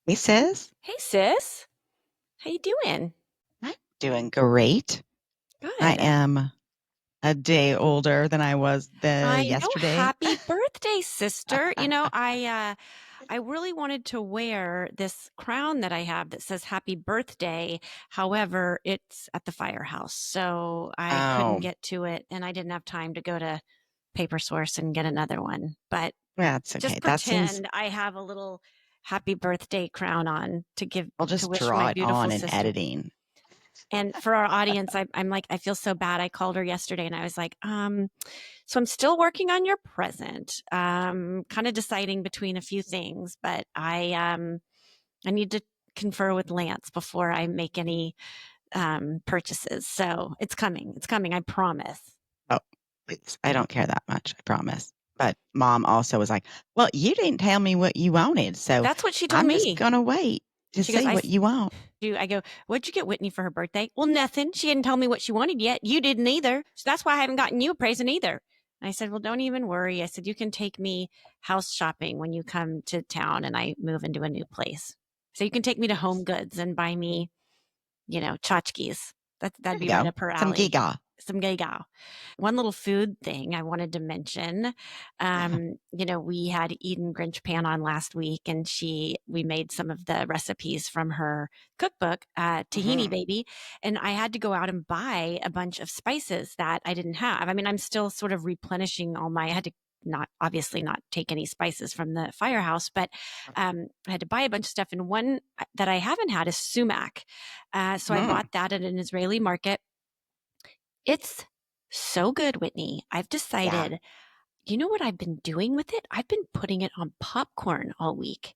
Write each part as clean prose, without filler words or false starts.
Hey sis, Hey sis, how you doing? I'm doing great. I Good. am a day older than I was the I know. yesterday. Happy birthday, sister. I really wanted to wear this crown that I have that says happy birthday. However, it's at the firehouse, so I couldn't Oh, get to it and I didn't have time to go to Paper Source and get another one. But that's okay. just That seems, pretend I have a little happy birthday crown on I'll to just wish my draw it beautiful on in sister. editing. And for our audience, I'm like, I feel so bad. I called her yesterday and I was like, so I'm still working on your present, kind of deciding between a few things, but I need to confer with Lance before I make any purchases. So it's coming. It's coming. I promise. Oh, please. I don't care that much, I promise. But mom also was like, well, you didn't tell me what you wanted, so That's what she told I'm just me. gonna wait to She goes, say what you want. I go, what'd you get Whitney for her birthday? Well, nothing. She didn't tell me what she wanted yet. You didn't either. So that's why I haven't gotten you a present either. And I said, well, don't even worry. I said, you can take me house shopping when you come to town and I move into a new place. So you can take me to Home Goods and buy me, tchotchkes. There That'd you be right go. up her Some alley. giga. Some gaga. One little food thing I wanted to mention. Yeah. We had Eden Grinch Pan on last week, and we made some of the recipes from her cookbook, Tahini Hmm. Baby, and I had to go out and buy a bunch of spices that I didn't have. I mean, I'm still sort of replenishing I had to not obviously not take any spices from the firehouse, but I had to buy a bunch of stuff. And one that I haven't had is sumac. So I Hmm. bought that at an Israeli market. It's so good, Whitney. I've Yeah. decided, you know what I've been doing with it? I've been putting it on popcorn all week.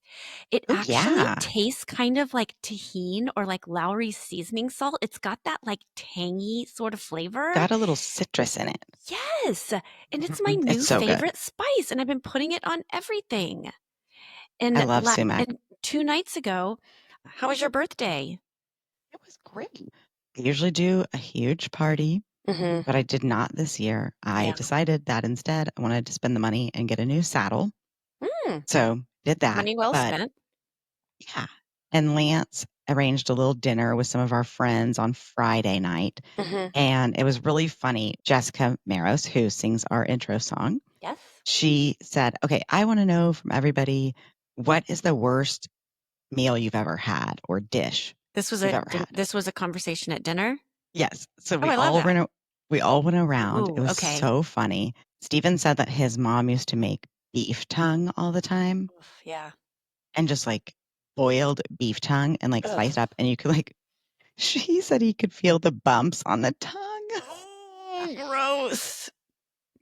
It Oh, actually yeah. tastes kind of like tahine or like Lowry's seasoning salt. It's got that like tangy sort of flavor. Got a little citrus in it. Yes. And it's my Mhm. It's new so good. favorite spice. And I've been putting it on everything. I And, love sumac. and 2 nights ago, how was your birthday? It was great. I usually do a huge party, Hmm. but I did not this year. I Yeah. decided that instead I wanted to spend the money and get a new saddle. Mm, So did that. money well But spent. yeah. And Lance arranged a little dinner with some of our friends on Friday night. Hmm. And it was really funny. Jessica Maros, who sings our intro song, Yes. she said, okay, I want to know from everybody, what is the worst meal you've ever had or dish you've ever had? This was a conversation at dinner. Yes. So Oh, I love that. we all went around. It Ooh, was okay. so funny. Steven said that his mom used to make beef tongue all the time Oof, yeah. and just like boiled beef tongue and like Ugh. sliced up and you could like she said he could feel the bumps on the tongue. Oh, gross.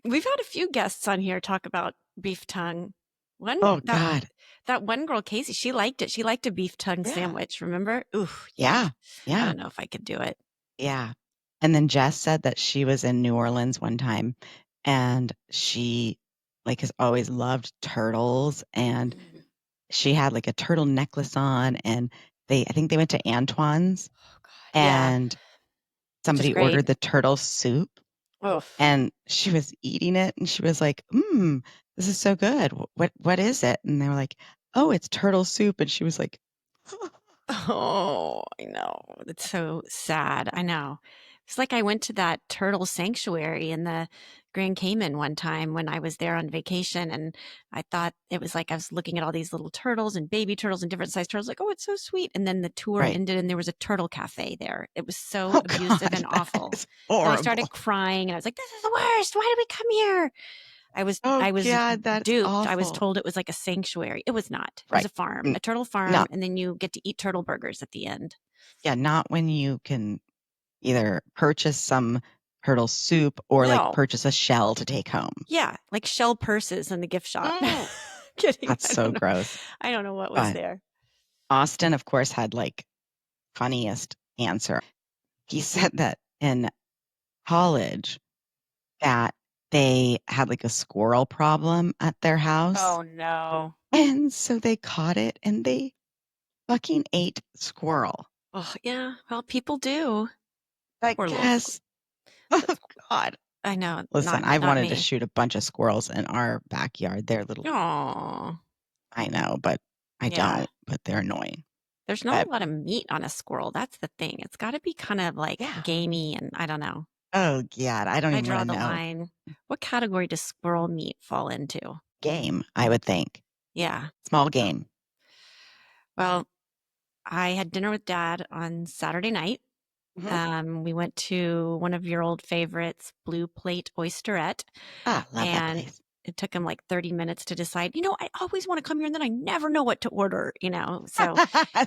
We've had a few guests on here talk about beef tongue. One Oh God. that one girl, Casey, she liked it. She liked a beef tongue Yeah. sandwich, remember? Ooh, yuck. Yeah. I Yeah. don't know if I could do it. Yeah. And then Jess said that she was in New Orleans one time and she like has always loved turtles and Mm. she had like a turtle necklace on and I think they went to Antoine's Oh God. Yeah, and which is somebody great. ordered the turtle soup Oof. and she was eating it and she was like, this is so good. What is it? And they were like, oh, it's turtle soup. And she was like, Oh, I know. It's so sad. I know. It's like I went to that turtle sanctuary in the Grand Cayman one time when I was there on vacation, and I thought it was like I was looking at all these little turtles and baby turtles and different sized turtles, like, oh, it's so sweet. And then the tour right. ended and there was a turtle cafe there. It was so Oh abusive God, and that awful. is And I horrible. started crying and I was like, this is the worst. Why did we come here? Oh I was God, that's duped. I was awful. told it was like a sanctuary. It was not. It was Right. a farm, N- a turtle farm, No, and then you get to eat turtle burgers at the end. yeah, not when you can either purchase some turtle soup or like No. purchase a shell to take home. Yeah, like shell purses in the gift shop. Mm. Kidding. That's so gross. I don't know what was But there. Austin, of course, had like funniest answer. He said that in college that they had like a squirrel problem at their house. Oh no. And so they caught it and they fucking ate squirrel. Oh yeah. Well, people do. I Poor little guess. Oh God. I know, Listen, I've not wanted to me. shoot a bunch of squirrels in our backyard. They're little, Oh. I know, but I Yeah. don't. but they're annoying. There's not But a lot of meat on a squirrel. That's the thing. It's got to be kind of like yeah. gamey, and I don't know. Oh, God, I don't I even draw wanna the know. line. What category does squirrel meat fall into? Game, I would think. Yeah. Small Oh, game. well, I had dinner with Dad on Saturday night. Mhm. We went to one of your old favorites, Blue Plate Oysterette, Ah, love that and place. it took him like 30 minutes to decide, I always want to come here and then I never know what to order. So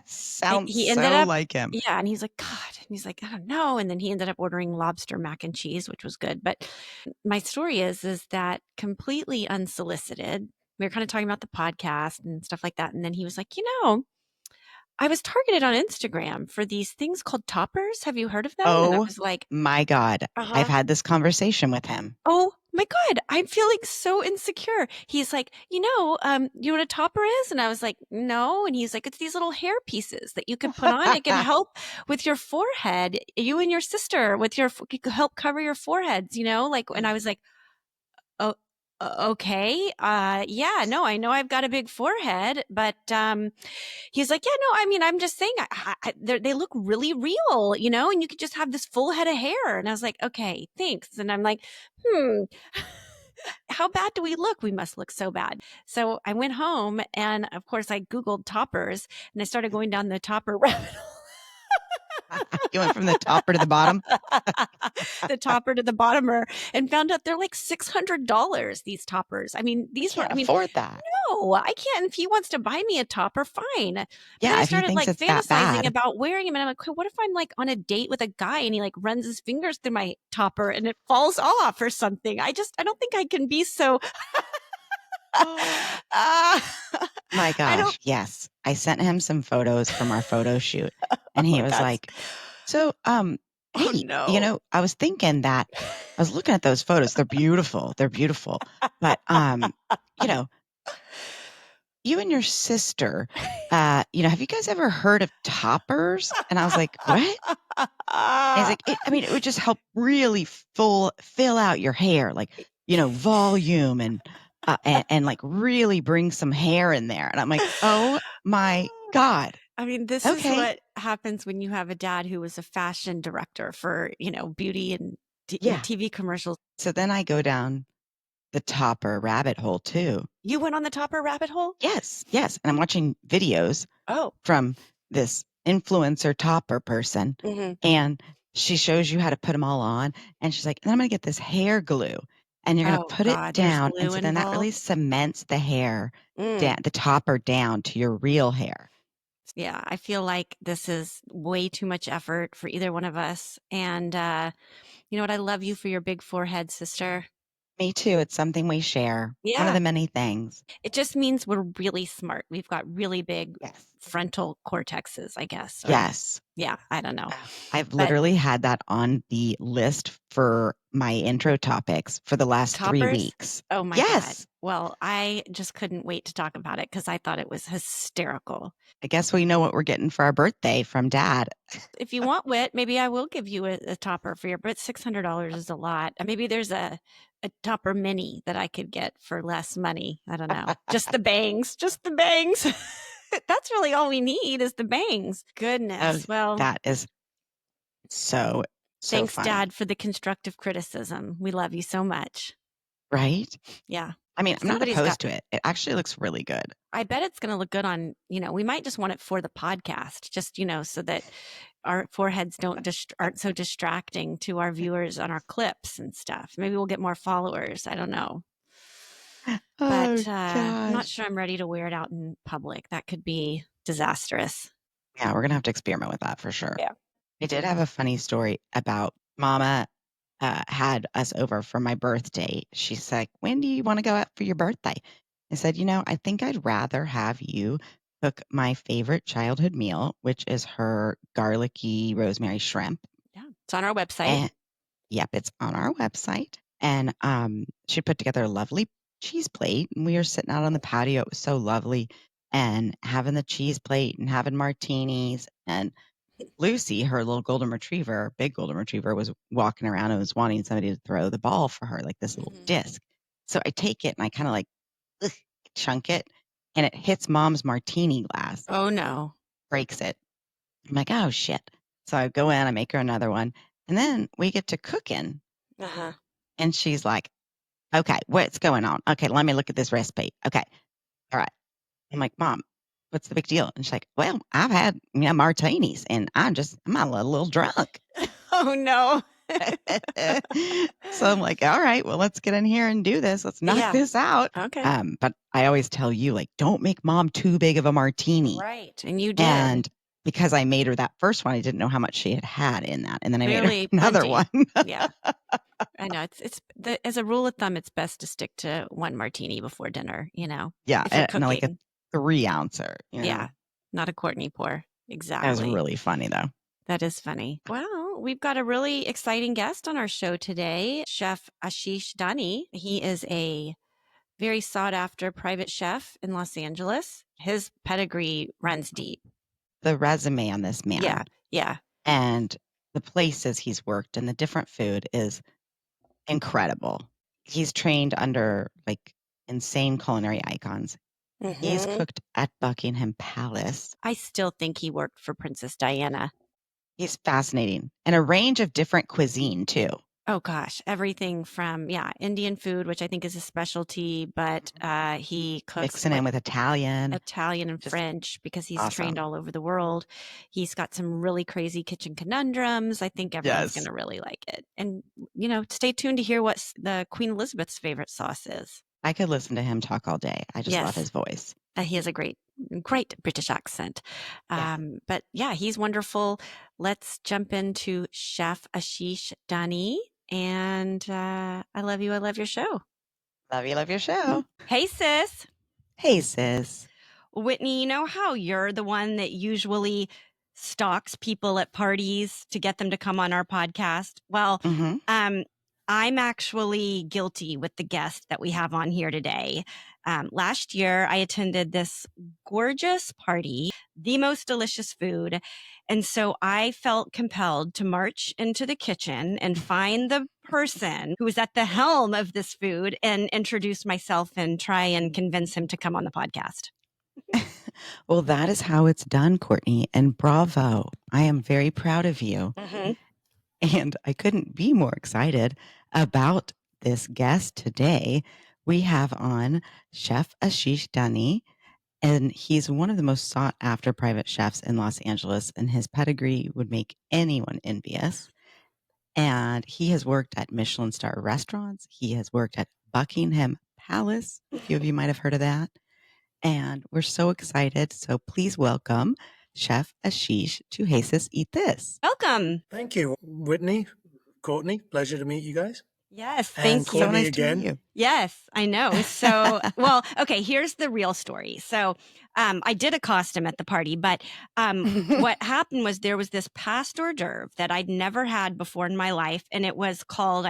Sounds he ended so up, like him. yeah. And he's like, God, and he's like, I don't know. And then he ended up ordering lobster mac and cheese, which was good. But my story is that completely unsolicited, we were kind of talking about the podcast and stuff like that. And then he was like, I was targeted on Instagram for these things called toppers. Have you heard of them? And I Oh was like, my God. I've uh-huh. had this conversation with him. Oh my God, I'm feeling so insecure. He's like, you know what a topper is? And I was like, no. And he's like, it's these little hair pieces that you can put on. It can help with your forehead. You and your sister it can help cover your foreheads. And I was like, oh, okay. Yeah, no, I know I've got a big forehead, but, he's like, yeah, no, I mean, I'm just saying, they look really real, and you could just have this full head of hair. And I was like, okay, thanks. And I'm like, hmm, how bad do we look? We must look so bad. So I went home and of course I Googled toppers and I started going down the topper rabbit hole. You went from the topper to the bottom? The topper to the bottomer and found out they're like $600, these toppers. I mean, I can't afford that. no, I can't. If he wants to buy me a topper, fine. But then Yeah, I if he started thinks like it's that fantasizing bad. about wearing him. And I'm like, "Okay, what if I'm like on a date with a guy and he like runs his fingers through my topper and it falls off or something? I don't think I can be so. Oh uh, my I don't. gosh, yes. I sent him some photos from our photo shoot, and he Oh, was that's. like, "So, Oh hey, no. I was thinking that I was looking at those photos. They're beautiful, but, you know, you and your sister, have you guys ever heard of toppers?" And I was like, "What?" And he's like, I mean, it would just help really fill out your hair, like, volume and like really bring some hair in there." And I'm like, "Oh my God. I mean, this is Okay. what happens when you have a dad who was a fashion director for, beauty and Yeah." TV commercials. So then I go down the topper rabbit hole too. You went on the topper rabbit hole? Yes, yes. And I'm watching videos Oh. from this influencer topper person, Mhm. and she shows you how to put them all on, and she's like, "And I'm gonna get this hair glue, and you're gonna Oh put it god, there's down, and glue so then that really involved? cements the hair Mm. the topper down to your real hair." Yeah, I feel like this is way too much effort for either one of us, and, you know what? I love you for your big forehead, sister. Me too, it's something we share, one of Yeah. the many things. It just means we're really smart. We've got really big Yes. frontal cortexes, I guess, or Yes. yeah, I don't know. I've But literally had that on the list for my intro topics for the last 3 toppers? weeks. Oh my god. Yes. Well, I just couldn't wait to talk about it because I thought it was hysterical. I guess we know what we're getting for our birthday from dad. If you want wit, maybe I will give you a topper for your but $600 is a lot. Maybe there's a topper mini that I could get for less money. I don't know. Just the bangs, just the bangs. That's really all we need is the bangs. Oh, Goodness. Well, that is so thanks, funny, Dad, for the constructive criticism. We love you so much. right? Yeah. I mean, I'm not Somebody's got opposed to it. It actually looks really good. I bet it's gonna look good on, we might just want it for the podcast, just, so that our foreheads aren't so distracting to our viewers on our clips and stuff. Maybe we'll get more followers. I don't know. Oh But I'm not gosh. sure I'm ready to wear it out in public. That could be disastrous. Yeah, we're gonna have to experiment with that for sure. Yeah. I did have a funny story about Mama had us over for my birthday. She's like, "When do you want to go out for your birthday?" I said, I think I'd rather have you cook my favorite childhood meal, which is her garlicky rosemary shrimp." Yeah. It's on our website. And yep, it's on our website. And she put together a lovely cheese plate, and we were sitting out on the patio. It was so lovely, and having the cheese plate and having martinis. And Lucy, her little golden retriever, big golden retriever, was walking around and was wanting somebody to throw the ball for her, like this little Mhm. disc. So I take it and I kind of like ugh, chunk it, and it hits mom's martini glass, Oh no. breaks it. I'm like, oh shit. So I go in, I make her another one. And then we get to cooking. Uh-huh. And she's like, okay, what's going on? Okay, let me look at this recipe. Okay. All right. I'm like, Mom, what's the big deal? And she's like, well, I've had martinis and I'm a little drunk. Oh no. So I'm like, all right, well, let's get in here and do this. Let's knock Yeah. this out. Okay. But I always tell you, like, don't make mom too big of a martini. Right. And you did. And because I made her that first one, I didn't know how much she had had in that. And then I made her Clearly another plenty. one. Yeah. I know as a rule of thumb, it's best to stick to one martini before dinner, Yeah. if you're And like a cooking. 3 ouncer. Yeah. Not a Courtney pour. That was Exactly. really funny, though. That is funny. Well, we've got a really exciting guest on our show today, Chef Asheesh Danee. He is a very sought after private chef in Los Angeles. His pedigree runs deep. The resume on this Yeah. man Yeah. and the places he's worked and the different food is incredible. He's trained under like insane culinary icons. He's Mm-hmm. cooked at Buckingham Palace. I still think he worked for Princess Diana. He's fascinating and a range of different cuisine too. Oh gosh, everything from Indian food, which I think is a specialty, but he cooks Mixing in like with Italian, Italian and just French because he's trained awesome. all over the world. He's got some really crazy kitchen conundrums. I think everyone's going Yes. to really like it. And stay tuned to hear what the Queen Elizabeth's favorite sauce is. I could listen to him talk all day. I just love Yes, his voice. he has a great British accent. Yes. But yeah, he's wonderful. Let's jump into Chef Asheesh Danee. And I love you. I love your show. Love your show. Hey, sis. Hey, sis. Whitney, you know how you're the one that usually stalks people at parties to get them to come on our podcast? Well, Mm-hmm. I'm actually guilty with the guest that we have on here today. Last year, I attended this gorgeous party, the most delicious food. And so I felt compelled to march into the kitchen and find the person who was at the helm of this food and introduce myself and try and convince him to come on the podcast. Well, that is how it's done, Courtney, and bravo. I am very proud of you. Mm-hmm. And I couldn't be more excited about this guest today. We have on Chef Asheesh Danee, and he's one of the most sought after private chefs in Los Angeles, and his pedigree would make anyone envious. And he has worked at Michelin star restaurants. He has worked at Buckingham Palace. A few of you might have heard of that. And we're so excited. So please welcome Chef Asheesh to Hey Sis, Eat This. Welcome. Thank you, Whitney, Courtney. Pleasure to meet you guys. Yes, And thank you. So Courtney nice to again. meet you. Yes, I know. So, well, okay, here's the real story. So, I did accost him at the party, but what happened was there was this past hors d'oeuvre that I'd never had before in my life, and it was called,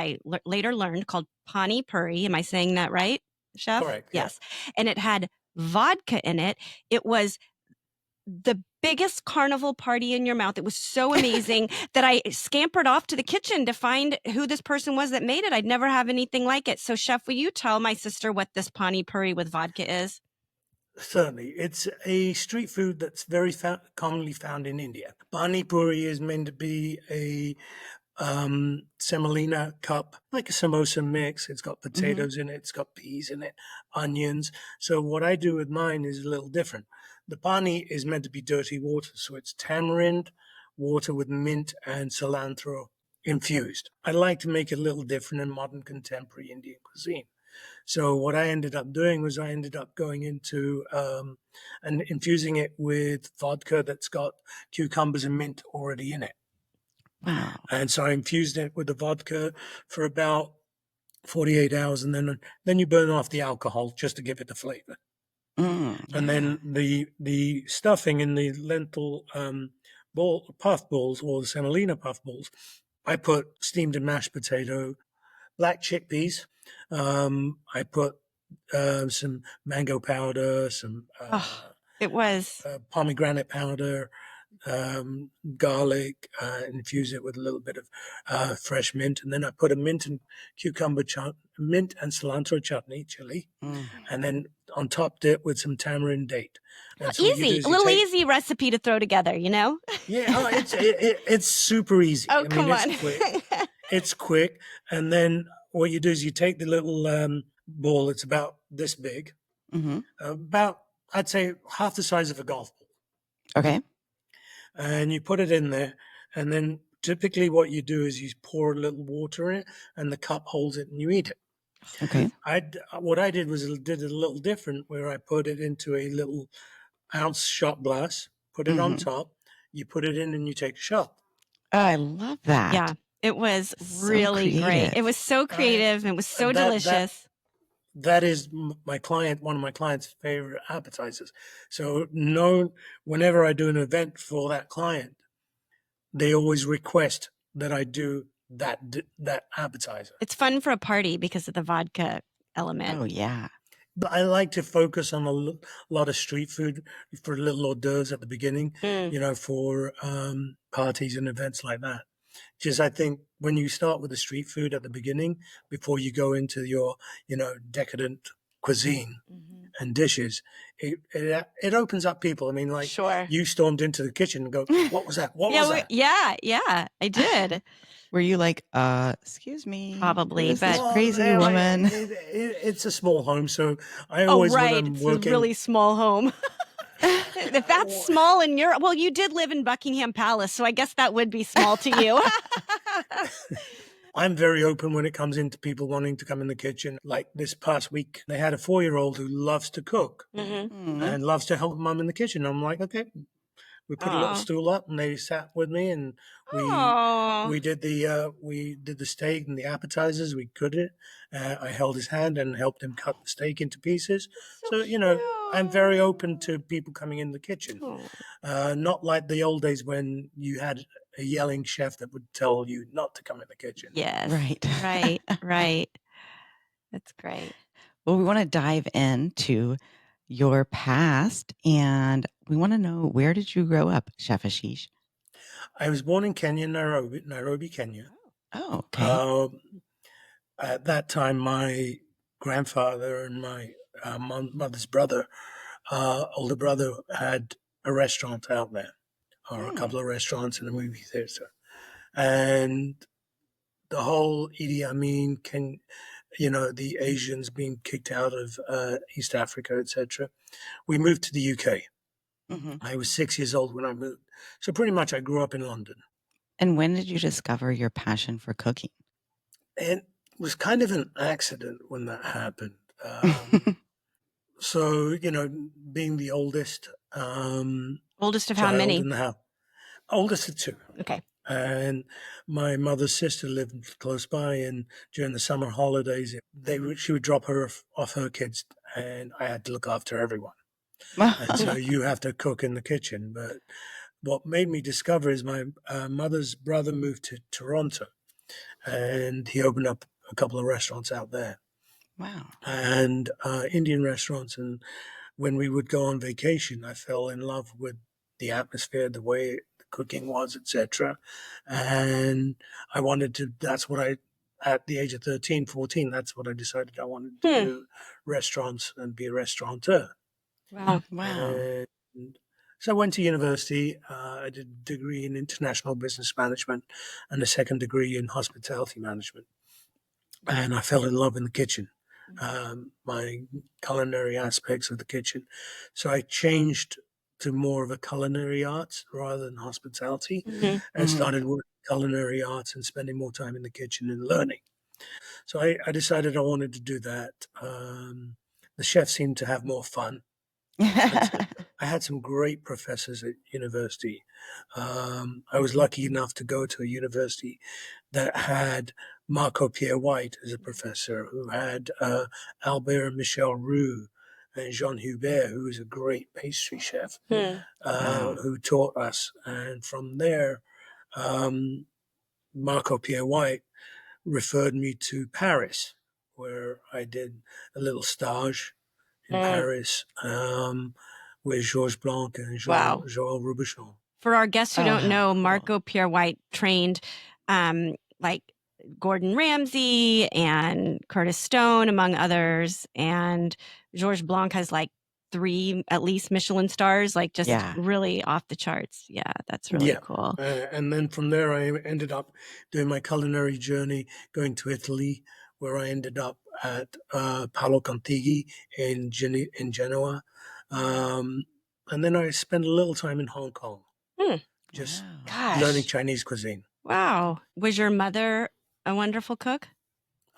later learned, called Pani Puri. Am I saying that right, Chef? Correct. Yeah. Yes. And it had vodka in it. It was the biggest carnival party in your mouth. It was so amazing that I scampered off to the kitchen to find who this person was that made it. I'd never have anything like it. So, Chef, will you tell my sister what this pani puri with vodka is? Certainly. It's a street food that's very commonly found in India. Pani Puri is meant to be a semolina cup, like a samosa mix. It's got potatoes in it, it's got peas in it, onions. So what I do with mine is a little different. The pani is meant to be dirty water, so it's tamarind water with mint and cilantro infused. I like to make it a little different in modern contemporary Indian cuisine. So what I ended up doing was I ended up going into and infusing it with vodka that's got cucumbers and mint already in it. Wow. And so I infused it with the vodka for about 48 hours, and then you burn off the alcohol just to give it the flavor. Yeah. And then the stuffing in the lentil puff balls or the semolina puff balls, I put steamed and mashed potato, black chickpeas. I put some mango powder, some It was pomegranate powder, garlic, infuse it with a little bit of fresh mint, and then I put a mint and cilantro chutney, chili, and then on top dip with some tamarind date. And so what you do Easy, is a you little take, easy recipe to throw together, you know? yeah, oh, it's super easy. Oh, I mean, come it's on. quick. It's quick. And then what you do is you take the little ball that's about this big, Hmm. about, I'd say, half the size of a golf ball. Okay. And you put it in there. And then typically what you do is you pour a little water in it and the cup holds it and you eat it. Okay. What I did was did it a little different where I put it into a little ounce shot glass, put it on Hmm. top, you put it in and you take a shot. Oh, I love that. Yeah, it was So really great. It creative. was so creative. It was so That delicious. that is one of my clients' favorite appetizers. So whenever I do an event for that client, they always request that I do that appetizer. It's fun for a party because of the vodka element. Oh, yeah. But I like to focus on a lot of street food for little hors d'oeuvres at the beginning, for parties and events like that. Just I think when you start with the street food at the beginning, before you go into your, decadent cuisine and dishes, it opens up people. I mean, like Sure. you stormed into the kitchen and go, "What was that? What was that?" Yeah, I did. Were you like, excuse me? Probably, who is this but- crazy woman? It's a small home, so I always when I'm It's working. a really small home. If that's small in Europe, well, you did live in Buckingham Palace, so I guess that would be small to you. I'm very open when it comes into people wanting to come in the kitchen. Like this past week, they had a 4-year-old who loves to cook Mm-hmm. and loves to help mom in the kitchen. I'm like, okay. We put a little stool up, and they sat with me, and we did the steak and the appetizers. We cooked it. I held his hand and helped him cut the steak into pieces. So I'm very open to people coming in the kitchen. Not like the old days when you had a yelling chef that would tell you not to come in the kitchen. Yes. Right. Right. That's great. Well, we want to dive into your past, and we want to know, where did you grow up, Chef Asheesh? I was born in Kenya, Nairobi, Kenya. Oh, okay. At that time, my grandfather and my mother's brother, older brother, had a restaurant out there, or a couple of restaurants and a movie theater. And the whole Idi Amin, the Asians being kicked out of East Africa, etc. We moved to the UK. Mhm. I was 6 years old when I moved. So pretty much I grew up in London. And when did you discover your passion for cooking? And it was kind of an accident when that happened. So, being the oldest. Oldest of how many? In the house. Oldest of 2. Okay. And my mother's sister lived close by, and during the summer holidays, she would drop her off her kids, and I had to look after everyone. And so you have to cook in the kitchen. But what made me discover is my mother's brother moved to Toronto, and he opened up a couple of restaurants out there. Wow. And Indian restaurants. And when we would go on vacation, I fell in love with the atmosphere, the way the cooking was, etc. And I wanted to, at the age of 13, 14, that's what I decided I wanted to do, restaurants and be a restaurateur. Wow. And so I went to university. I did a degree in international business management and a second degree in hospitality management. And I fell in love in the kitchen. My culinary aspects of the kitchen. So I changed to more of a culinary arts rather than hospitality, and started working culinary arts and spending more time in the kitchen and learning. So I decided I wanted to do that. The chefs seemed to have more fun. I had some great professors at university. I was lucky enough to go to a university that had Marco Pierre White as a professor, who had Albert Michel Roux and Jean Hubert, who was a great pastry chef, who taught us. And from there, Marco Pierre White referred me to Paris, where I did a little stage in Paris with Georges Blanc and Joël Robuchon. For our guests who don't know, Marco Pierre White trained like Gordon Ramsay and Curtis Stone, among others, and Georges Blanc has like 3 at least Michelin stars, like just Yeah. really off the charts. Yeah, that's really cool. And then from there, I ended up doing my culinary journey, going to Italy, where I ended up at Paolo Contighi in Genoa. And then I spent a little time in Hong Kong, just Wow. learning Gosh. Chinese cuisine. Wow. Was your mother a wonderful cook?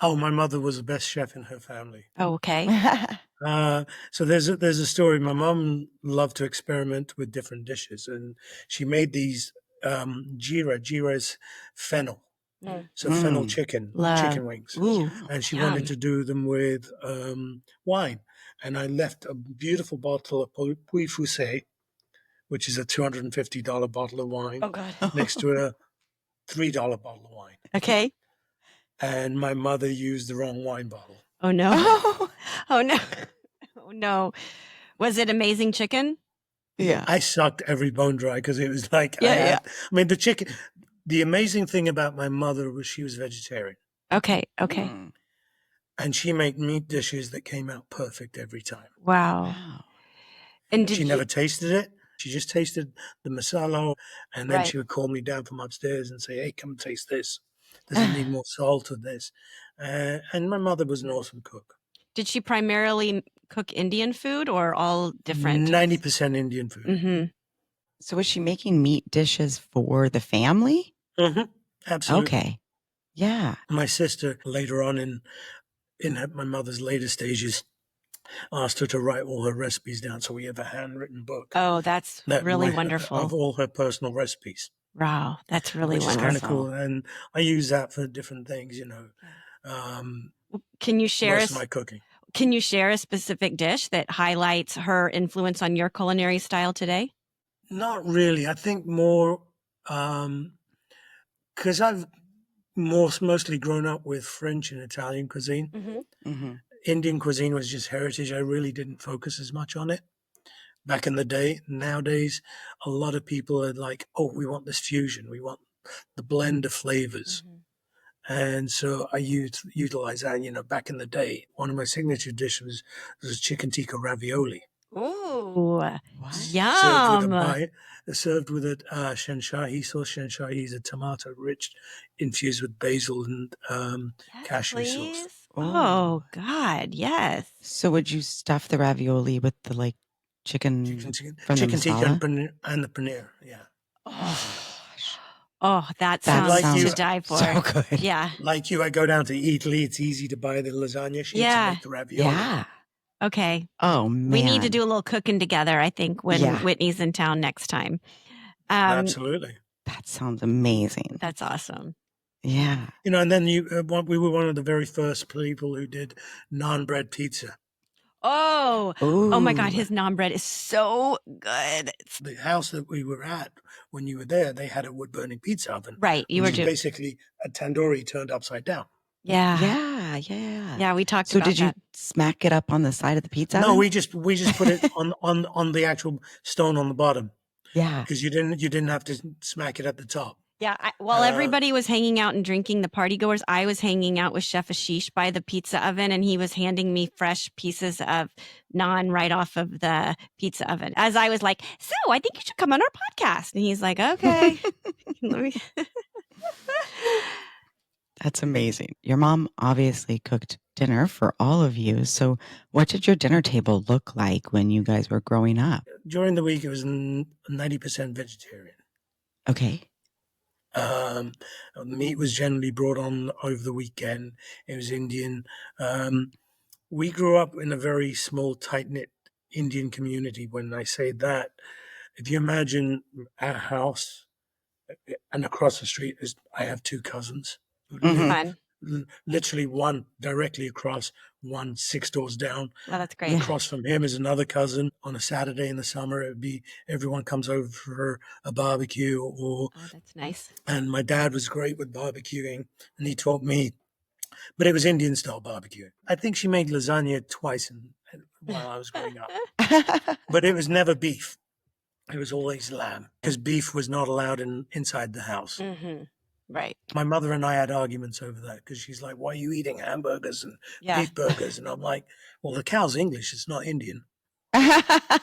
Oh, my mother was the best chef in her family. Oh, okay. So there's a story. My mom loved to experiment with different dishes, and she made these jira. Jira is fennel, so fennel chicken Love. wings, Ooh. and she Yum. wanted to do them with wine. And I left a beautiful bottle of Puy Fusé, which is a $250 bottle of wine, Oh, God. next to a $3 bottle of wine. Okay. And my mother used the wrong wine bottle. Oh, no. Oh. Oh, no. Oh, no. Was it amazing chicken? Yeah. I sucked every bone dry because it was like, Yeah, I mean, the chicken, the amazing thing about my mother was she was vegetarian, Okay. Okay. Mm. and she made meat dishes that came out perfect every time. Wow. Wow. And She did never you? tasted it. She just tasted the masala, and then Right. she would call me down from upstairs and say, "Hey, come and taste this. Does it need more salt or this?" And my mother was an awesome cook. Did she primarily cook Indian food or all different? 90% Indian food. Mm-hmm. So was she making meat dishes for the family? Absolutely. Okay. Yeah. My sister later on my mother's later stages asked her to write all her recipes down, so we have a handwritten book Oh, that's really wonderful. of all her personal recipes, Wow, that's really which is kind of wonderful. cool. And I use that for different things, Can you share most of my cooking. Can you share a specific dish that highlights her influence on your culinary style today? Not really. I think more because I've mostly grown up with French and Italian cuisine. Mm-hmm. Indian cuisine was just heritage. I really didn't focus as much on it back in the day. Nowadays, a lot of people are like, "Oh, we want this fusion. We want the blend of flavors." And so I utilize that. Back in the day, one of my signature dishes was chicken tikka ravioli. Ooh, What? yum! Served with a shenshai sauce. Shenshai is a tomato rich, infused with basil and Yes, cashew sauce. please. Oh God, yes. So would you stuff the ravioli with the chicken from the Chicken tikka masala? and the paneer. Yeah. Oh, Oh, that that sounds Like sounds you- to die for. so good. Yeah, Like you, I go down to Italy. It's easy to buy the lasagna sheets Yeah. and make the ravioli. Yeah. okay. Oh man. We need to do a little cooking together, I think, when Yeah. Whitney's in town next time. Absolutely. That sounds amazing. That's awesome. Yeah. And then we were one of the very first people who did naan bread pizza. Oh, oh my God, Ooh. his naan bread is so good. The house that we were at when you were there, they had a wood burning pizza oven. Right, you were which is doing. basically a tandoori turned upside down. Yeah, Yeah. yeah. We talked So about did you that. smack it up on the side of the pizza? No, oven? we just put it on the actual stone on the bottom Yeah. because you didn't have to smack it at the top. Yeah. While everybody was hanging out and drinking, the party goers, I was hanging out with Chef Asheesh by the pizza oven, and he was handing me fresh pieces of naan right off of the pizza oven. As I was like, "So, I think you should come on our podcast." And he's like, "Okay." Let me- That's amazing. Your mom obviously cooked dinner for all of you. So what did your dinner table look like when you guys were growing up? During the week, it was 90% vegetarian. Okay. Meat was generally brought on over the weekend. It was Indian. We grew up in a very small, tight-knit Indian community. When I say that, if you imagine our house and across the street I have 2 cousins who Mhm. live Fun. literally one directly across, one 6 doors down. Well, that's great. Yeah. Across from him is another cousin. On a Saturday in the summer, it would be everyone comes over for a barbecue. Oh, that's nice. And my dad was great with barbecuing, and he taught me, but it was Indian style barbecue. I think she made lasagna twice while I was growing up, but it was never beef. It was always lamb because beef was not allowed inside the house. Mm-hmm. Right. My mother and I had arguments over that because she's like, "Why are you eating hamburgers and Yeah. beef burgers?" And I'm like, "Well, the cow's English; it's not Indian. The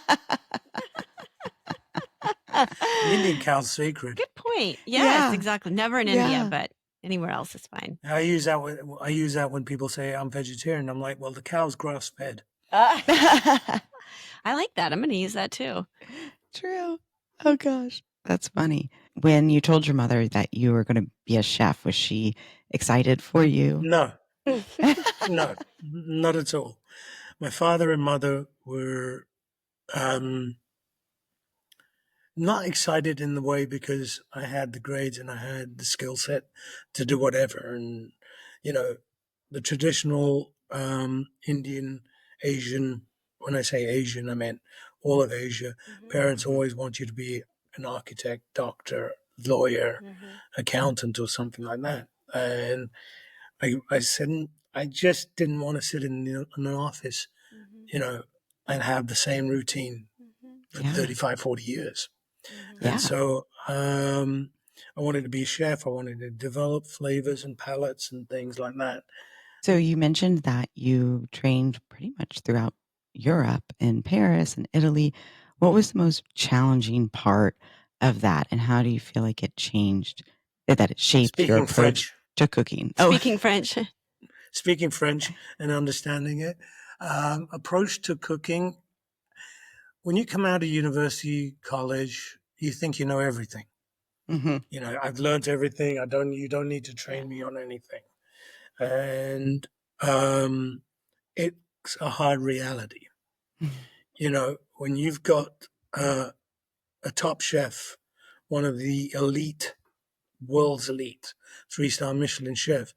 Indian cow's sacred." Good point. Yes, Yeah. exactly. Never in India, Yeah. but anywhere else is fine. I use that when people say I'm vegetarian. I'm like, "Well, the cow's grass fed." I like that. I'm going to use that too. True. Oh gosh. That's funny. When you told your mother that you were going to be a chef, was she excited for you? No, no, not at all. My father and mother were not excited in the way because I had the grades and I had the skill set to do whatever. And, you know, the traditional Indian, Asian, when I say Asian, I meant all of Asia. Parents always want you to be an architect, doctor, lawyer, accountant, or something like that. And I said, I just didn't want to sit in an office, you know, and have the same routine for Yeah. 35, 40 years. Yeah. And so I wanted to be a chef. I wanted to develop flavors and palettes and things like that. So you mentioned that you trained pretty much throughout Europe and Paris and Italy. What was the most challenging part of that, and how do you feel like it changed, that it shaped your Speaking approach French, to cooking? Speaking French. speaking French and understanding it. Approach to cooking. When you come out of university, college, you think you know everything. Mm-hmm. You know, I've learned everything. You don't need to train me on anything. And it's a hard reality. You know, when you've got a top chef, one of the elite, world's elite, 3-star Michelin chef,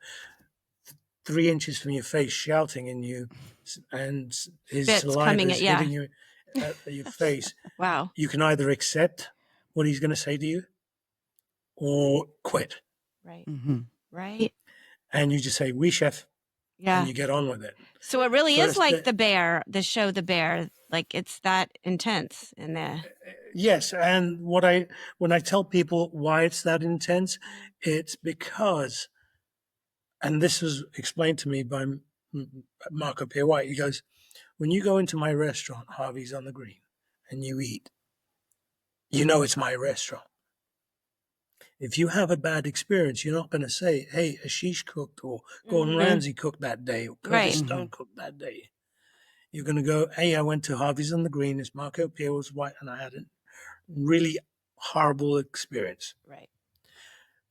3 inches from your face shouting in you, and his Spit's saliva coming is at, yeah. hitting you at your face. Wow. You can either accept what he's going to say to you or quit. Right. Mm-hmm. Right. And you just say, "Oui, chef," Yeah. and you get on with it. So it really is First, like the show The Bear. Like it's that intense in there. yes, and when I tell people why it's that intense, it's because, and this was explained to me by Marco Pierre White. He goes, "When you go into my restaurant, Harvey's on the Green, and you eat, you know it's my restaurant. If you have a bad experience, you're not going to say, 'Hey, Asheesh cooked,' or 'Gordon Ramsay cooked that day,' or 'Curtis Right. Stone cooked that day.' You're going to go, 'Hey, I went to Harvey's on the Green. It's Marco Pierre was White, and I had a really horrible experience.'" Right.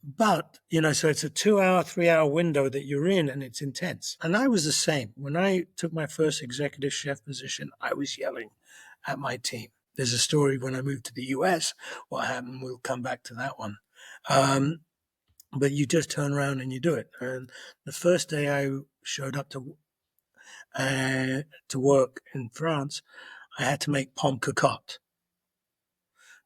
But, you know, so it's a 2 hour, 3 hour window that you're in, and it's intense. And I was the same. When I took my first executive chef position, I was yelling at my team. There's a story when I moved to the US, what happened, we'll come back to that one. But you just turn around and you do it. And the first day I showed up to work in France, I had to make pomme cocotte.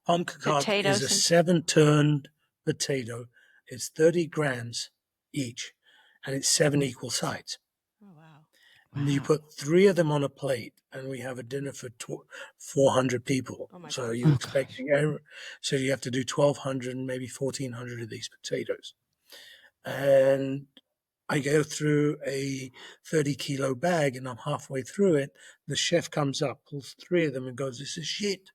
Pomme cocotte is a Potatoes. 7-turned potato. It's 30 grams each, and it's 7 equal sides. Oh wow. And you put 3 of them on a plate, and we have a dinner for 400 people. Oh my So gosh. you're Oh, expecting, so you have to do 1,200 and maybe 1,400 of these potatoes. And I go through a 30-kilo bag, and I'm halfway through it. The chef comes up, pulls 3 of them, and goes, "This is shit,"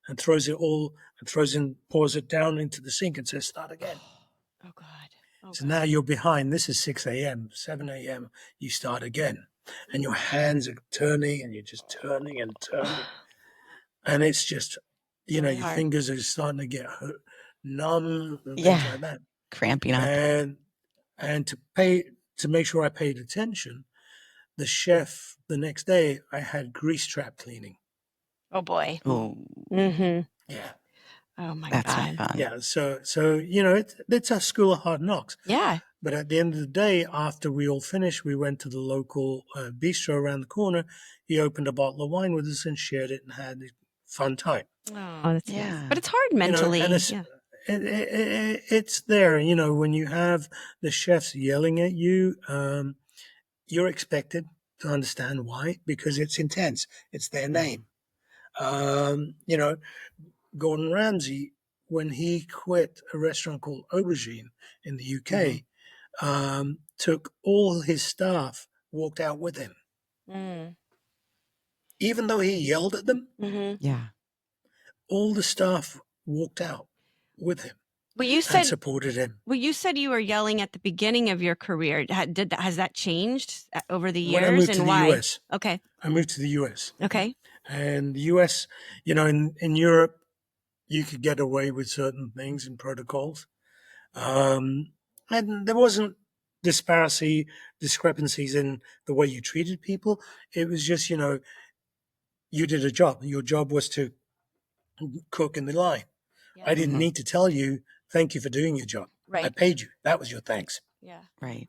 and throws it all, and pours it down into the sink and says, "Start again." Oh God. Oh So God. now you're behind. This is 6 a.m., 7 a.m. You start again. And your hands are turning, and you're just turning and turning. And it's just, you know, Really your hard. fingers are starting to get numb and things yeah. like that. Cramping up. And to make sure I paid attention, the chef, the next day, I had grease trap cleaning. Oh boy. Oh, Mm-hmm. Yeah. Oh my that's not God. fun. Yeah. So you know, it's a school of hard knocks. Yeah. But at the end of the day, after we all finished, we went to the local bistro around the corner. He opened a bottle of wine with us and shared it and had a fun time. Oh, that's nice. Yeah. But it's hard You know, mentally. and Yeah. it's there. You know, when you have the chefs yelling at you, you're expected to understand why, because it's intense. It's their name. You know, Gordon Ramsay when he quit a restaurant called Aubergine in the UK, took all his staff, walked out with him. Mm. Even though he yelled at them, Yeah. all the staff walked out with him Well, you and said supported him. you were yelling at the beginning of your career. Has that changed over the years? When I moved to and the why? US, Okay. I moved to the US. Okay. And the US, in Europe, you could get away with certain things and protocols. And there wasn't discrepancies in the way you treated people. It was just, you did a job. Your job was to cook in the line. Yeah. I didn't need to tell you, thank you for doing your job. I Right. paid you. That was your thanks. Yeah. Right.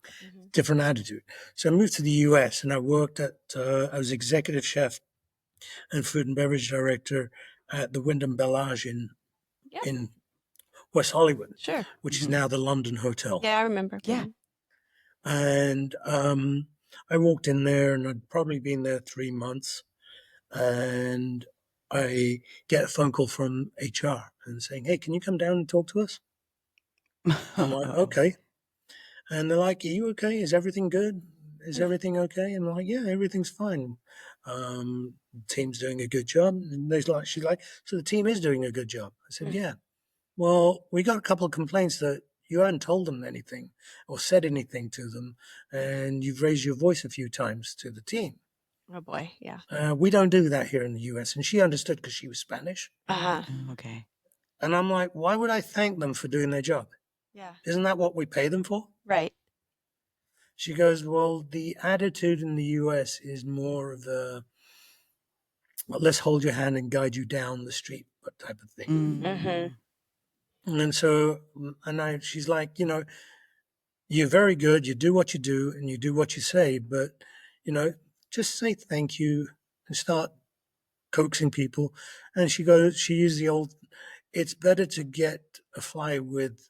Different attitude. So I moved to the US and I worked I was executive chef and food and beverage director at the Wyndham Bellage in West Hollywood, Sure. which is now the London Hotel. Yeah, I remember. Yeah. And I walked in there and I'd probably been there 3 months. And I get a phone call from HR and saying, hey, can you come down and talk to us? I'm like, okay. And they're like, are you okay? Is everything good? Is everything okay? And I'm like, yeah, everything's fine. The team's doing a good job. And she's like, so the team is doing a good job. I said, yeah. Well, we got a couple of complaints that you hadn't told them anything or said anything to them, and you've raised your voice a few times to the team. Oh boy. Yeah. We don't do that here in the US. And she understood because she was Spanish. Okay. And I'm like, why would I thank them for doing their job? Yeah. Isn't that what we pay them for? Right. She goes, well, the attitude in the US is more of the, well, let's hold your hand and guide you down the street type of thing. Mm-hmm. And so, she's like, you're very good. You do what you do and you do what you say, but, just say thank you and start coaxing people. And she used the old, it's better to get a fly with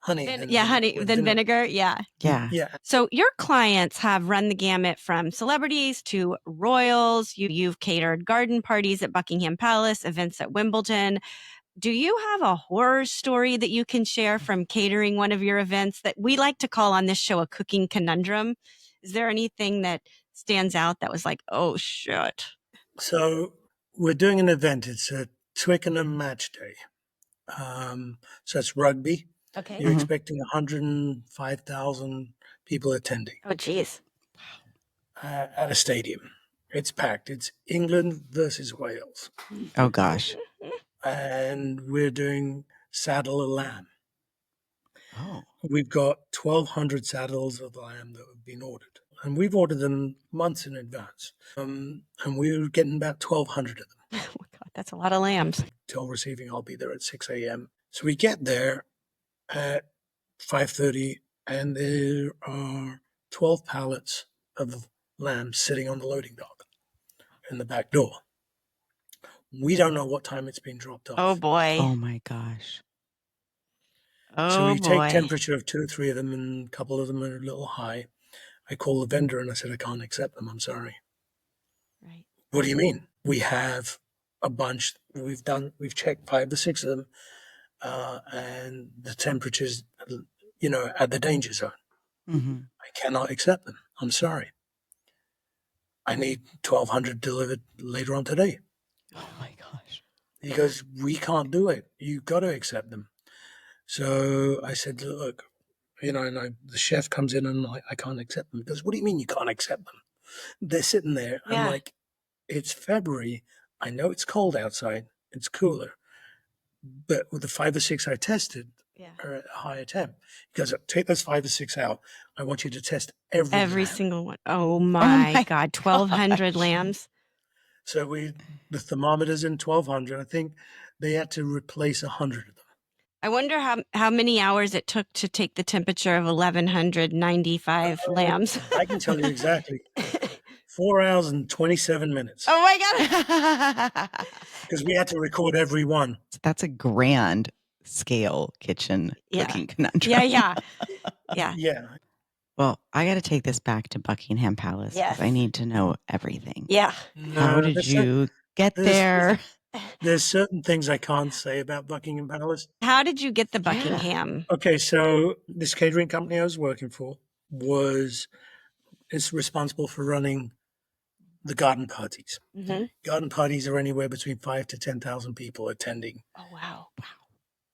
honey than vinegar. Yeah. Yeah. Yeah. So your clients have run the gamut from celebrities to royals. You've catered garden parties at Buckingham Palace, events at Wimbledon. Do you have a horror story that you can share from catering one of your events that we like to call on this show a cooking conundrum? Is there anything that stands out that was like, oh, shit? So we're doing an event. It's a Twickenham match day. So it's rugby. Okay. You're expecting 105,000 people attending. Oh, geez. At a stadium. It's packed. It's England versus Wales. Oh, gosh. And we're doing saddle a lamb. Oh. We've got 1,200 saddles of lamb that have been ordered. And we've ordered them months in advance. And we're getting about 1,200 of them. Oh, my God. That's a lot of lambs. Till receiving, I'll be there at 6 a.m. So we get there at 5:30, and there are 12 pallets of lamb sitting on the loading dock in the back door. We don't know what time it's been dropped off. Oh, boy. Oh, my gosh. So we take temperature of 2 or 3 of them, and a couple of them are a little high. I call the vendor and I said, I can't accept them. I'm sorry. Right. What do you mean? We have a bunch. We've checked 5 to 6 of them, and the temperature's, at the danger zone. Mm-hmm. I cannot accept them. I'm sorry. I need 1,200 delivered later on today. Oh, my gosh. He goes, we can't do it. You've got to accept them. So I said, look, the chef comes in and I can't accept them. He goes, what do you mean you can't accept them? They're sitting there. Yeah. I'm like, it's February. I know it's cold outside. It's cooler. But with the 5 or 6 I tested are at a higher temp. He goes, take those 5 or 6 out. I want you to test every lamb. Single one. Oh, my God. 1,200 lambs. So the thermometers in 1,200, I think they had to replace 100 of them. I wonder how many hours it took to take the temperature of 1,195 lambs. I can tell you exactly. 4 hours and 27 minutes. Oh, my God. Because we had to record every one. That's a grand scale kitchen cooking conundrum. Yeah. Yeah. Well, I got to take this back to Buckingham Palace because Yes. I need to know everything. Yeah. How did you get there? There's certain things I can't say about Buckingham Palace. How did you get the Yeah. Buckingham? Okay, so this catering company I was working for is responsible for running the garden parties. Mm-hmm. Garden parties are anywhere between 5 to 10,000 people attending, Oh, wow.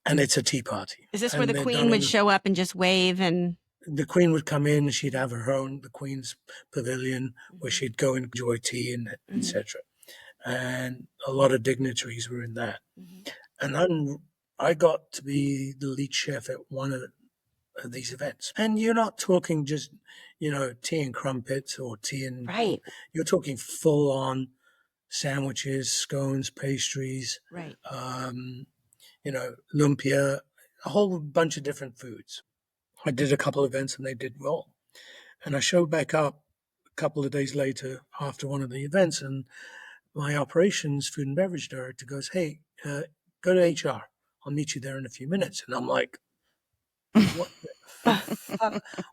and it's a tea party. Is this where And the they're queen done would in show up and just wave and? the queen would come in, she'd have her own, the queen's pavilion, where Mhm. she'd go and enjoy tea and Mhm. etc. And a lot of dignitaries were in that. Mhm. And I got to be the lead chef at one of these events. And you're not talking just, tea and crumpets or tea and Right. you're talking full on sandwiches, scones, pastries, Right. lumpia, a whole bunch of different foods. I did a couple of events and they did well. And I showed back up a couple of days later after one of the events, and my operations food and beverage director goes, "Hey, go to HR. I'll meet you there in a few minutes." And I'm like, "What?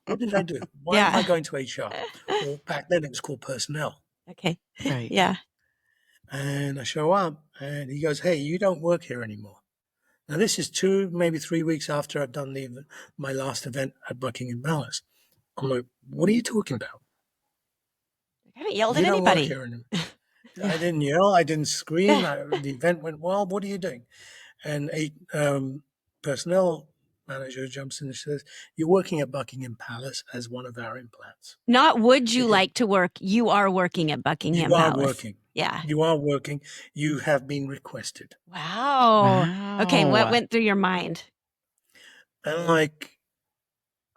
What did I do? Why am I Yeah. going to HR?" Well, back then it was called personnel. Okay. Right. Yeah. And I show up, and he goes, "Hey, you don't work here anymore." Now this is 2, maybe 3 weeks after I've done my last event at Buckingham Palace. I'm like, "What are you talking about? I haven't yelled at You don't work anybody. here anymore." Yeah. I didn't yell. I didn't scream. The event went well. What are you doing? And a personnel manager jumps in and says, "You're working at Buckingham Palace as one of our implants. Not would you Because like to work? You are working at Buckingham you are Palace. working. Yeah. You are working. You have been requested." Wow. Okay. What Wow. went through your mind? And like,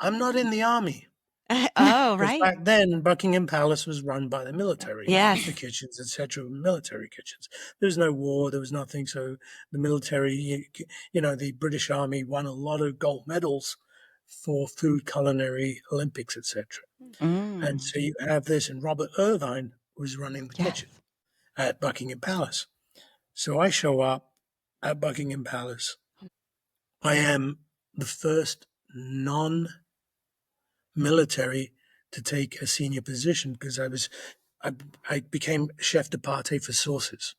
I'm not in the army. Oh, Because right. back then, Buckingham Palace was run by the military, Yes. the kitchens, etc., military kitchens. There was no war, there was nothing. So the military, the British Army won a lot of gold medals for food, culinary, Olympics, etc. And Mm. so you have this, and Robert Irvine was running the Yes. kitchen at Buckingham Palace. So I show up at Buckingham Palace. I am the first non-military to take a senior position because I became chef de partie for sauces,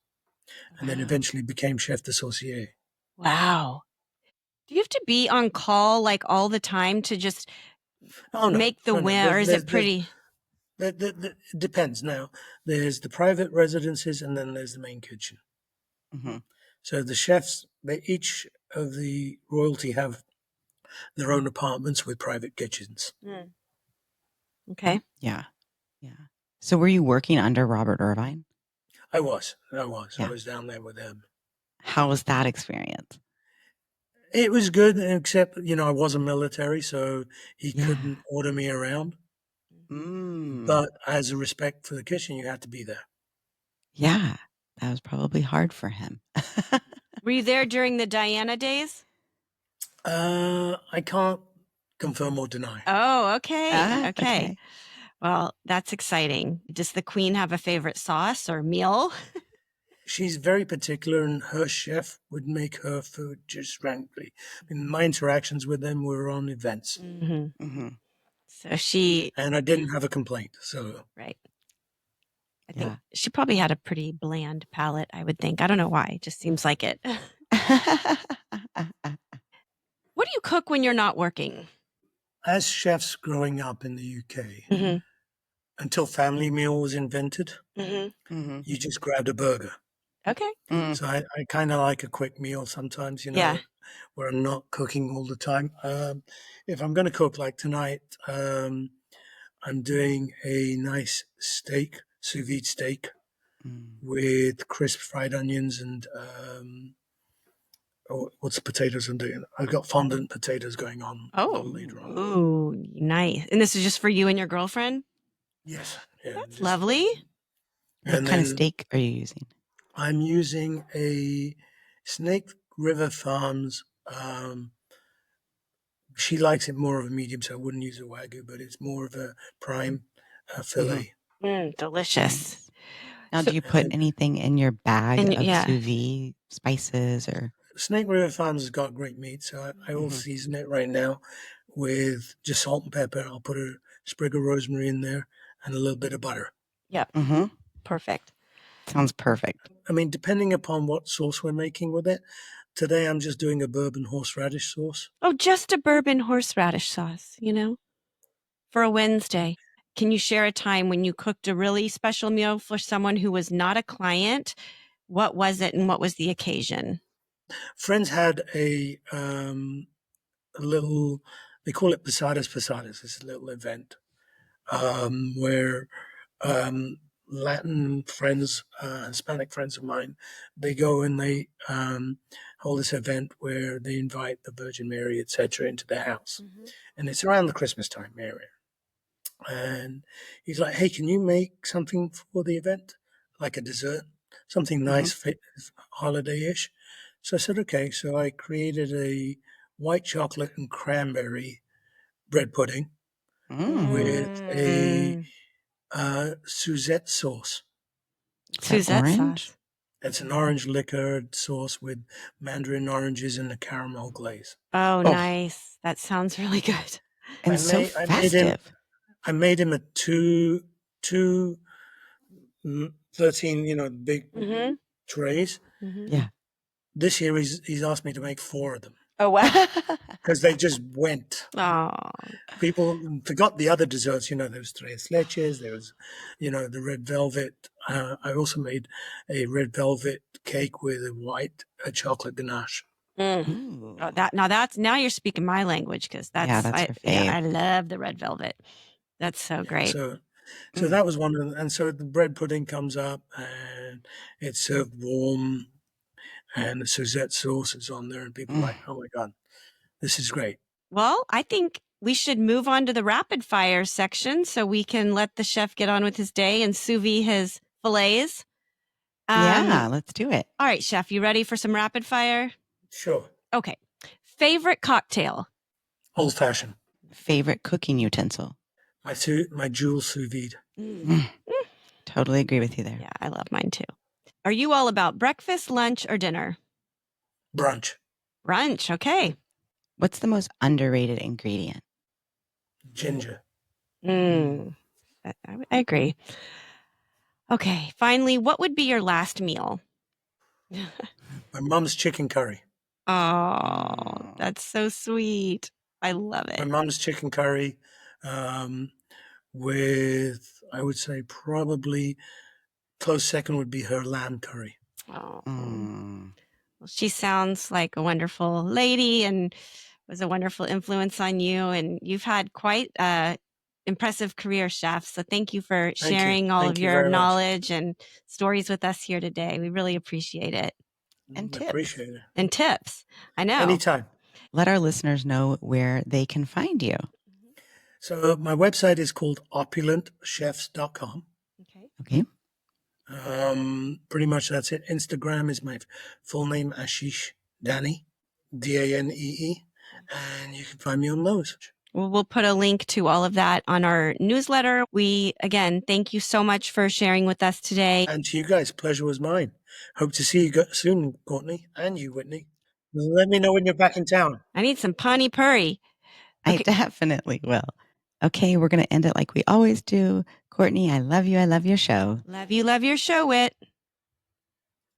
and then Wow. eventually became chef de saucier. Wow. Do you have to be on call like all the time to just Oh no, make the no, no. win, or is it pretty? It depends. Now there's the private residences, and then there's the main kitchen. Hmm. So the chefs, they each of the royalty have their own apartments with private kitchens. Mm. Okay. Yeah. Yeah. So were you working under Robert Irvine? I was Yeah. down there with them. How was that experience? It was good, except I wasn't military, so he Yeah. couldn't order me around. Mm. But as a respect for the kitchen, you had to be there. Yeah. That was probably hard for him. Were you there during the Diana days? I can't confirm or deny. Oh, okay. Ah, Okay. okay. Well, that's exciting. Does the queen have a favorite sauce or meal? She's very particular, and her chef would make her food just rankly. I mean, my interactions with them were on events, Mm-hmm. Hmm. So she, and I didn't have a complaint. So right. I think Yeah. she probably had a pretty bland palate, I would think. I don't know why. It just seems like it. What do you cook when you're not working? as chefs growing up in the UK, Mm-hmm. until family meal was invented, Mm-hmm. Hmm. you just grabbed a burger. Okay. Mm. So I kind of like a quick meal sometimes, Yeah. where I'm not cooking all the time. If I'm going to cook like tonight, I'm doing a nice steak, sous vide steak Mm. with crisp fried onions and what's the potatoes I'm doing? I've got fondant potatoes going on a little Oh, later on. ooh, nice. And this is just for you and your girlfriend? Yes, yeah, That's just lovely. What and kind of then steak are you using? I'm using a Snake River Farms. She likes it more of a medium, so I wouldn't use a wagyu, but it's more of a prime Hmm. fillet. Delicious. Nice. Now, So, do you put And anything in your bag and of yeah. sous vide spices or? Snake River Farms has got great meat, so I will Hmm. season it right now with just salt and pepper. I'll put a sprig of rosemary in there and a little bit of butter. Yep. Hmm. Perfect. Sounds perfect. I mean, depending upon what sauce we're making with it. Today I'm just doing a bourbon horseradish sauce. Oh, just a bourbon horseradish sauce, for a Wednesday. Can you share a time when you cooked a really special meal for someone who was not a client? What was it and what was the occasion? Friends had a little, they call it Posadas Posadas. It's a little event where Latin friends, Hispanic friends of mine, they go and they hold this event where they invite the Virgin Mary, etc., into their house. Mm-hmm. And it's around the Christmas time area. And he's like, hey, can you make something for the event? Like a dessert, something nice, holiday-ish. So I said, okay. So I created a white chocolate and cranberry bread pudding with a Suzette sauce. Suzette sauce. It's an orange liquored sauce with mandarin oranges and a caramel glaze. Oh, nice. That sounds really good. And festive. I made him a two 13, big trays. Mm-hmm. Yeah. This year he's asked me to make 4 of them. Oh, wow. Because they just went. Oh. People forgot the other desserts. There was tres leches. There was, the red velvet. I also made a red velvet cake with a chocolate ganache. Mm. Oh, now you're speaking my language, because that's your fave. I love the red velvet. That's so great. So that was one of them. And so the bread pudding comes up and it's served warm, and the Suzette sauce is on there, and people are like, oh my God, this is great. Well, I think we should move on to the rapid fire section so we can let the chef get on with his day and sous vide his fillets. Yeah, let's do it. All right, chef, you ready for some rapid fire? Sure. Okay. Favorite cocktail? Old fashioned. Favorite cooking utensil? My jewel sous vide. Totally agree with you there. Yeah, I love mine too. Are you all about breakfast, lunch, or dinner? Brunch. Brunch, okay. What's the most underrated ingredient? Ginger. I agree. Okay, finally, what would be your last meal? My mom's chicken curry. Oh, that's so sweet. I love it. My mom's chicken curry with, I would say, probably close second would be her lamb curry. Oh. Well, she sounds like a wonderful lady and was a wonderful influence on you. And you've had quite an impressive career, chef. So thank you for sharing all of your knowledge and stories with us here today. We really appreciate it. And tips. Appreciate it. And tips. I know. Anytime. Let our listeners know where they can find you. So my website is called opulentchefs.com. Okay. Pretty much that's it. Instagram is my full name, Asheesh Danee, Danee, and you can find me on those. Well, we'll put a link to all of that on our newsletter. We, again, thank you so much for sharing with us today. And to you guys, pleasure was mine. Hope to see you soon, Courtney, and you, Whitney. Let me know when you're back in town. I need some Pani Puri. Okay. I definitely will. Okay, we're going to end it like we always do. Courtney, I love you. I love your show. Love you. Love your show, Whit.